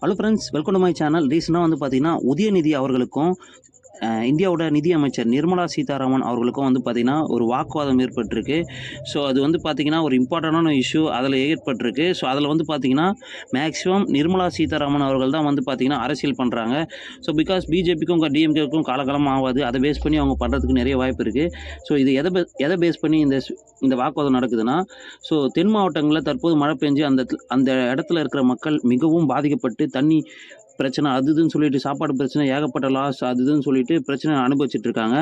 Hello friends, welcome to my channel. ரீசெண்டாக வந்து பார்த்தீங்கன்னா உதயநிதி அவர்களுக்கும் இந்தியாவோட நிதி அமைச்சர் நிர்மலா சீதாராமன் அவர்களுக்கும் வந்து பார்த்தீங்கன்னா ஒரு வாக்குவாதம் ஏற்பட்டிருக்கு. ஸோ அது வந்து பார்த்தீங்கன்னா ஒரு இம்பார்ட்டண்டான இஷ்யூ அதில் ஏற்பட்டிருக்கு. ஸோ அதில் வந்து பார்த்தீங்கன்னா மேக்ஸிமம் நிர்மலா சீதாராமன் அவர்கள் தான் வந்து பார்த்தீங்கன்னா அரசியல் பண்ணுறாங்க. ஸோ பிகாஸ் பிஜேபிக்கும் டிஎம்கேக்கும் காலகாலம் ஆகாது, அதை பேஸ் பண்ணி அவங்க பண்ணுறதுக்கு நிறைய வாய்ப்பு இருக்குது. ஸோ இது எதை பேஸ் பண்ணி இந்த வாக்குவாதம் நடக்குதுன்னா, ஸோ தென் மாவட்டங்களில் தற்போது மழை பெஞ்சு அந்த இடத்துல இருக்கிற மக்கள் மிகவும் பாதிக்கப்பட்டு தண்ணி பிரச்சனை அது இதுன்னு சொல்லிட்டு சாப்பாடு பிரச்சனை ஏகப்பட்ட லாஸ் அது இதுன்னு சொல்லிட்டு பிரச்சனை அனுபவிச்சுட்டு இருக்காங்க.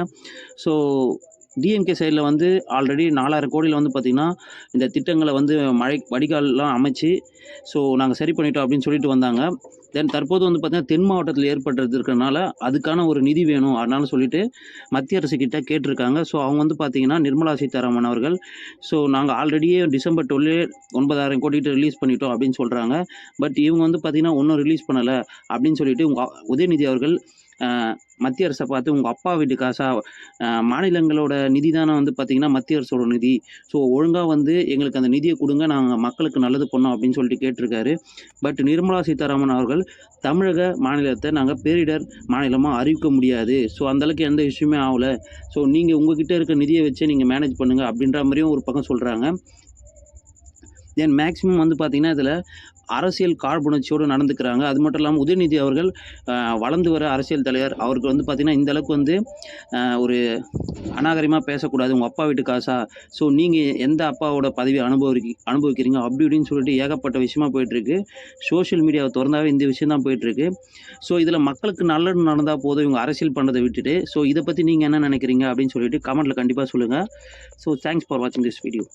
ஸோ டிஎம்கே சைடில் வந்து ஆல்ரெடி 4000 கோடியில் வந்து பார்த்திங்கன்னா இந்த திட்டங்களை வந்து மழை வடிகால்லாம் அமைச்சு ஸோ நாங்கள் சரி பண்ணிட்டோம் அப்படின்னு சொல்லிட்டு வந்தாங்க. தென் தற்போது வந்து பார்த்திங்கன்னா தென் மாவட்டத்தில் ஏற்பட்டது இருக்கிறனால அதுக்கான ஒரு நிதி வேணும் அதனால சொல்லிட்டு மத்திய அரசு கிட்ட கேட்டிருக்காங்க. ஸோ அவங்க வந்து பார்த்திங்கன்னா நிர்மலா சீதாராமன் அவர்கள் ஸோ நாங்கள் ஆல்ரெடியே டிசம்பர் 9,000 கோடிட்டு ரிலீஸ் பண்ணிட்டோம் அப்படின்னு சொல்கிறாங்க. பட் இவங்க வந்து பார்த்திங்கன்னா ஒன்றும் ரிலீஸ் பண்ணலை அப்படின்னு சொல்லிட்டு உதயநிதி அவர்கள் மத்திய அரசை பார்த்து உங்கள் அப்பா வீட்டு காசா, மாநிலங்களோட நிதி தானே வந்து பார்த்திங்கன்னா மத்திய அரசோட நிதி, ஸோ ஒழுங்காக வந்து எங்களுக்கு அந்த நிதியை கொடுங்க, நாங்கள் மக்களுக்கு நல்லது பண்ணோம் அப்படின்னு சொல்லிட்டு கேட்டிருக்காரு. பட் நிர்மலா சீதாராமன் அவர்கள் தமிழக மாநிலத்தை நாங்கள் பேரிடர் மாநிலமாக அறிவிக்க முடியாது, ஸோ அந்தளவுக்கு எந்த இஷ்யூமே ஆகலை, ஸோ நீங்கள் உங்ககிட்ட இருக்க நிதியை வச்சு நீங்கள் மேனேஜ் பண்ணுங்கள் அப்படின்ற மாதிரியும் ஒரு பக்கம் சொல்கிறாங்க. தென் மேக்ஸிமம் வந்து பார்த்திங்கன்னா இதில் அரசியல் காழ்ப்புணர்ச்சியோடு நடந்துக்கிறாங்க. அது மட்டும் இல்லாமல் உதயநிதி அவர்கள் வளர்ந்து வர அரசியல் தலைவர், அவருக்கு வந்து பார்த்திங்கன்னா இந்தளவுக்கு வந்து ஒரு அநாகரிகமாக பேசக்கூடாது, உங்கள் அப்பா வீட்டு காசா, ஸோ நீங்கள் எந்த அப்பாவோட பதவி அனுபவிக்கிறீங்க அப்படி இப்படின்னு சொல்லிட்டு ஏகப்பட்ட விஷயமா போயிட்டுருக்கு. சோஷியல் மீடியாவை திறந்தாவே இந்த விஷயம் தான் போயிட்டுருக்கு. ஸோ இதில் மக்களுக்கு நல்லது நடந்தால் போதும் இவங்க அரசியல் பண்ணுறதை விட்டுட்டு. ஸோ இதை பற்றி நீங்கள் என்ன நினைக்கிறீங்க அப்படின்னு சொல்லிட்டு கமெண்ட்டில் கண்டிப்பாக சொல்லுங்கள். ஸோ தேங்க்ஸ் ஃபார் வாட்சிங் திஸ் வீடியோ.